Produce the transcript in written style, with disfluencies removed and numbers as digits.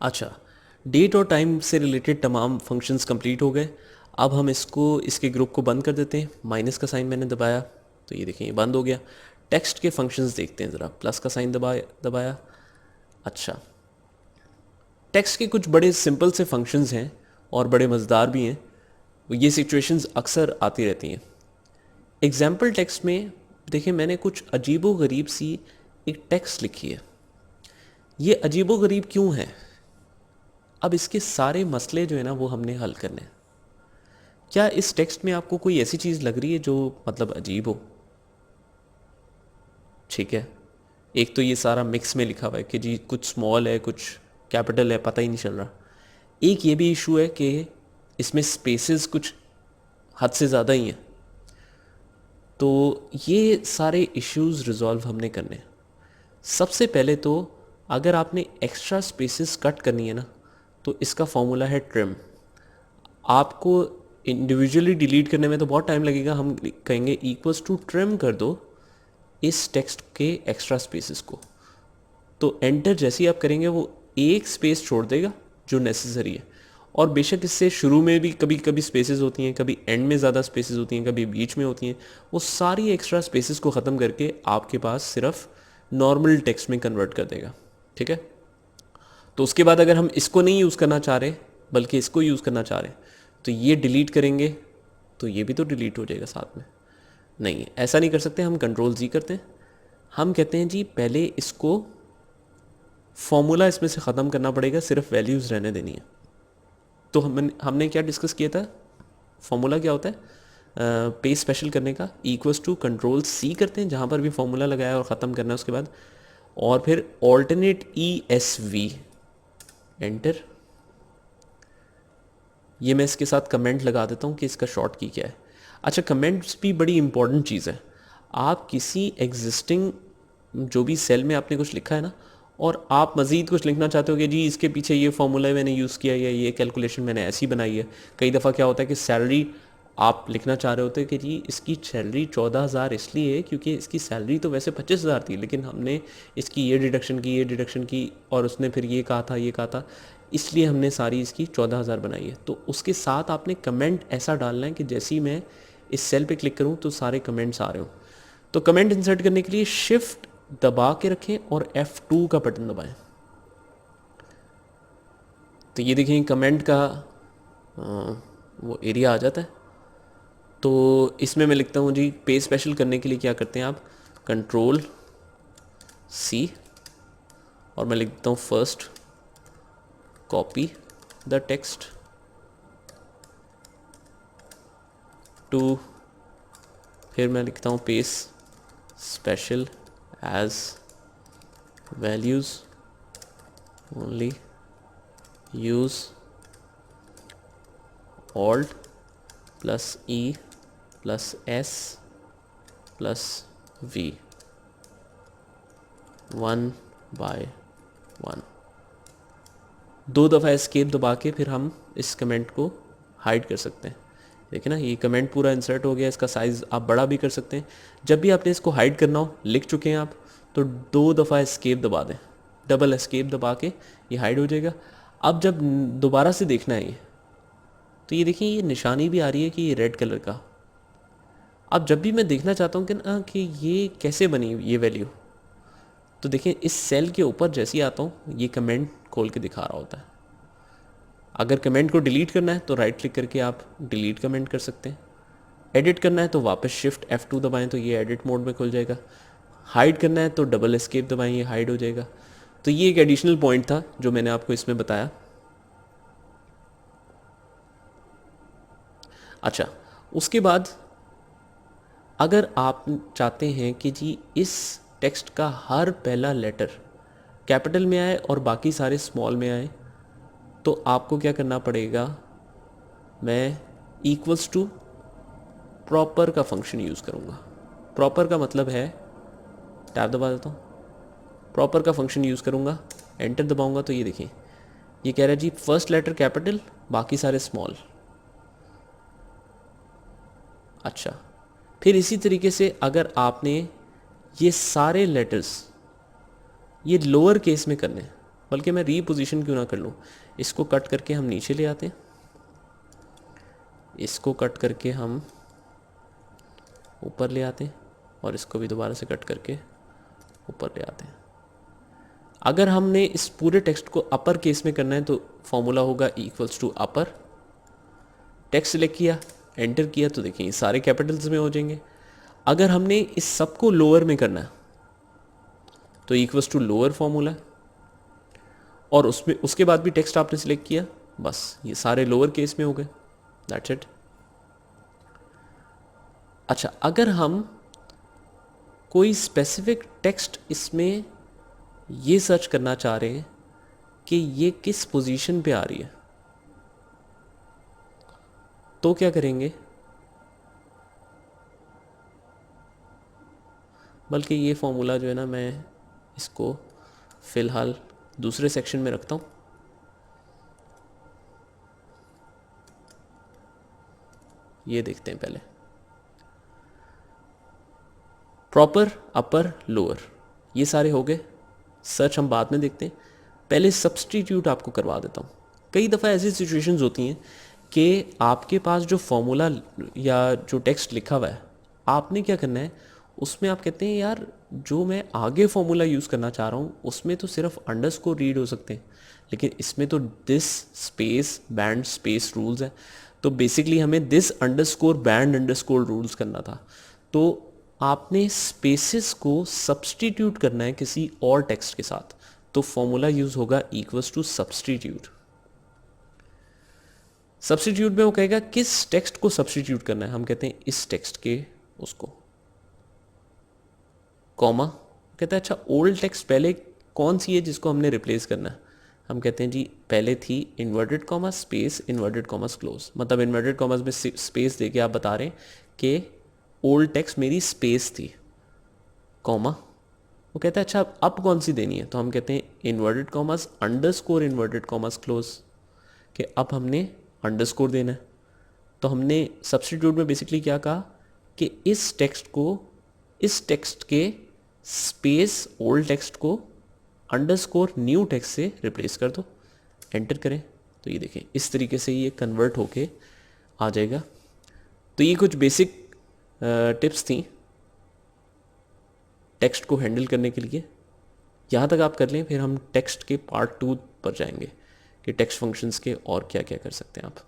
अच्छा, डेट और टाइम से रिलेटेड तमाम फंक्शंस कंप्लीट हो गए। अब हम इसके ग्रुप को बंद कर देते हैं। माइनस का साइन मैंने दबाया तो ये देखें ये बंद हो गया। टेक्स्ट के फंक्शंस देखते हैं ज़रा। प्लस का साइन दबाया। अच्छा, टेक्स्ट के कुछ बड़े सिंपल से फंक्शंस हैं और बड़े मज़ेदार भी हैं। ये सिचुएशंस अक्सर आती रहती हैं। एग्जाम्पल टेक्स्ट में देखें मैंने कुछ अजीबो गरीब सी एक टेक्स्ट लिखी है। ये अजीबो गरीब क्यों है? अब इसके सारे मसले जो है ना वो हमने हल करने हैं। क्या इस टेक्स्ट में आपको कोई ऐसी चीज़ लग रही है जो मतलब अजीब हो? ठीक है, एक तो ये सारा मिक्स में लिखा हुआ है कि जी कुछ स्मॉल है कुछ कैपिटल है, पता ही नहीं चल रहा। एक ये भी इशू है कि इसमें स्पेसेस कुछ हद से ज़्यादा ही हैं। तो ये सारे इश्यूज रिजॉल्व हमने करने हैं। सबसे पहले तो अगर आपने एक्स्ट्रा स्पेसेस कट करनी है ना तो इसका फॉर्मूला है ट्रिम। आपको इंडिविजुअली डिलीट करने में तो बहुत टाइम लगेगा। हम कहेंगे इक्वल्स टू ट्रिम कर दो इस टेक्स्ट के एक्स्ट्रा स्पेसेस को। तो एंटर जैसे ही आप करेंगे वो एक स्पेस छोड़ देगा जो नेसेसरी है। और बेशक इससे शुरू में भी कभी कभी स्पेसेस होती हैं, कभी एंड में ज़्यादा स्पेसेस होती हैं, कभी बीच में होती हैं। वो सारी एक्स्ट्रा स्पेसेस को ख़त्म करके आपके पास सिर्फ नॉर्मल टेक्स्ट में कन्वर्ट कर देगा। ठीक है, तो उसके बाद अगर हम इसको नहीं यूज़ करना चाह रहे बल्कि इसको यूज़ करना चाह रहे तो ये डिलीट करेंगे तो ये भी तो डिलीट हो जाएगा साथ में। नहीं, ऐसा नहीं कर सकते। हम कंट्रोल जी करते हैं। हम कहते हैं जी पहले इसको फॉर्मूला इसमें से ख़त्म करना पड़ेगा, सिर्फ वैल्यूज़ रहने देनी है। तो हमने क्या डिस्कस किया था? फॉर्मूला क्या होता है पेज स्पेशल करने का? इक्वल्स टू कंट्रोल सी करते हैं जहाँ पर भी फॉर्मूला लगाया और ख़त्म करना है उसके बाद, और फिर ऑल्टरनेट ESV एंटर। ये मैं इसके साथ कमेंट लगा देता हूँ कि इसका शॉर्ट की क्या है। अच्छा, कमेंट्स भी बड़ी इंपॉर्टेंट चीज़ है। आप किसी एग्जिस्टिंग जो भी सेल में आपने कुछ लिखा है ना और आप मज़ीद कुछ लिखना चाहते हो कि जी इसके पीछे ये फॉर्मूला मैंने यूज़ किया या ये कैलकुलेशन मैंने ऐसी बनाई है। कई दफ़ा क्या होता है कि सैलरी आप लिखना चाह रहे होते कि जी इसकी सैलरी 14,000 इसलिए है क्योंकि इसकी सैलरी तो वैसे 25,000 थी, लेकिन हमने इसकी ये डिडक्शन की और उसने फिर ये कहा था, इसलिए हमने सारी इसकी 14,000 बनाई है। तो उसके साथ आपने कमेंट ऐसा डालना है कि जैसे ही मैं इस सेल पे क्लिक करूं तो सारे कमेंट्स आ रहे हो। तो कमेंट इंसर्ट करने के लिए शिफ्ट दबा के रखें और F2 का बटन दबाएं। तो ये देखें कमेंट का वो एरिया आ जाता है। तो इसमें मैं लिखता हूँ जी पेज स्पेशल करने के लिए क्या करते हैं आप? कंट्रोल C और मैं लिखता हूँ first copy the text to, फिर मैं लिखता हूँ page special as values only use alt plus E plus S plus V 1 by 1। 2 दफ़ा एस्केप दबा के फिर हम इस कमेंट को हाइड कर सकते हैं। देखिए ना, ये कमेंट पूरा इंसर्ट हो गया। इसका साइज़ आप बड़ा भी कर सकते हैं। जब भी आपने इसको हाइड करना हो, लिख चुके हैं आप, तो 2 दफ़ा एस्केप दबा दें। डबल एस्केप दबा के ये हाइड हो जाएगा। अब जब दोबारा से देखना है ये, तो ये देखिए ये निशानी भी आ रही है कि ये रेड कलर का। अब जब भी मैं देखना चाहता हूँ कि ये कैसे बनी ये वैल्यू, तो देखें इस सेल के ऊपर जैसे ही आता हूँ ये कमेंट खोल के दिखा रहा होता है। अगर कमेंट को डिलीट करना है तो राइट क्लिक करके आप डिलीट कमेंट कर सकते हैं। एडिट करना है तो वापस शिफ्ट F2 दबाएं तो ये एडिट मोड में खुल जाएगा। हाइड करना है तो डबल एस्केप दबाएं, ये हाइड हो जाएगा। तो ये एक एडिशनल पॉइंट था जो मैंने आपको इसमें बताया। अच्छा, उसके बाद अगर आप चाहते हैं कि जी इस टेक्स्ट का हर पहला लेटर कैपिटल में आए और बाकी सारे स्मॉल में आए, तो आपको क्या करना पड़ेगा? मैं इक्वल्स टू प्रॉपर का फंक्शन यूज़ करूँगा। प्रॉपर का मतलब है, टैब दबा देता हूँ, प्रॉपर का फंक्शन यूज़ करूँगा, एंटर दबाऊँगा तो ये देखिए ये कह रहा है जी फर्स्ट लेटर कैपिटल बाकी सारे स्मॉल। अच्छा, फिर इसी तरीके से अगर आपने ये सारे लेटर्स ये लोअर केस में करने हैं बल्कि मैं रीपोजीशन क्यों ना कर लूँ, इसको कट करके हम नीचे ले आते हैं, इसको कट करके हम ऊपर ले आते हैं और इसको भी दोबारा से कट करके ऊपर ले आते हैं। अगर हमने इस पूरे टेक्स्ट को अपर केस में करना है तो फॉर्मूला होगा equals to upper, text select किया, एंटर किया, तो देखिए सारे कैपिटल्स में हो जाएंगे। अगर हमने इस सब को लोअर में करना है तो इक्वल्स टू लोअर फॉर्मूला, और उसमें उसके बाद भी टेक्स्ट आपने सिलेक्ट किया, बस ये सारे लोअर केस में हो गए, दैट्स इट। अच्छा, अगर हम कोई स्पेसिफिक टेक्स्ट इसमें ये सर्च करना चाह रहे हैं कि ये किस पोजीशन पे आ रही है, तो क्या करेंगे, बल्कि ये फॉर्मूला जो है ना, मैं इसको फ़िलहाल दूसरे सेक्शन में रखता हूँ। ये देखते हैं पहले, प्रॉपर, अपर, लोअर, ये सारे हो गए। सर्च हम बाद में देखते हैं, पहले सब्सटीट्यूट आपको करवा देता हूँ। कई दफ़ा ऐसी सिचुएशंस होती हैं कि आपके पास जो फॉर्मूला या जो टेक्स्ट लिखा हुआ है, आपने क्या करना है, उसमें आप कहते हैं यार जो मैं आगे फॉर्मूला यूज़ करना चाह रहा हूँ उसमें तो सिर्फ अंडरस्कोर रीड हो सकते हैं, लेकिन इसमें तो this space band space rules है, तो बेसिकली हमें this underscore band underscore rules करना था। तो आपने स्पेसेस को सब्सटीट्यूट करना है किसी और टेक्स्ट के साथ, तो फॉर्मूला यूज़ होगा इक्वल्स टू सब्सटीट्यूट। सब्सटीट्यूट में वो कहेगा किस टेक्स्ट को सब्सटीट्यूट करना है, हम कहते हैं इस टेक्स्ट के उसको, कॉमा, कहता है अच्छा ओल्ड टेक्स्ट पहले कौन सी है जिसको हमने रिप्लेस करना है, हम कहते हैं जी पहले थी inverted comma space inverted commas close, मतलब इन्वर्टेड कॉमस में स्पेस देके आप बता रहे हैं कि ओल्ड टेक्स्ट मेरी स्पेस थी, कॉमा। वो कहता है अच्छा अब कौन सी देनी है, तो हम कहते हैं inverted commas underscore inverted commas close, कि अब हमने अंडरस्कोर देना है। तो हमने सब्स्टिट्यूट में बेसिकली क्या कहा कि इस टेक्स्ट को, इस टेक्स्ट के स्पेस ओल्ड टेक्स्ट को अंडरस्कोर न्यू टेक्स्ट से रिप्लेस कर दो, एंटर करें, तो ये देखें इस तरीके से ये कन्वर्ट होके आ जाएगा। तो ये कुछ बेसिक टिप्स थी टेक्स्ट को हैंडल करने के लिए। यहाँ तक आप कर लें, फिर हम टेक्स्ट के पार्ट 2 पर जाएंगे कि टेक्स्ट फंक्शंस के और क्या क्या कर सकते हैं आप।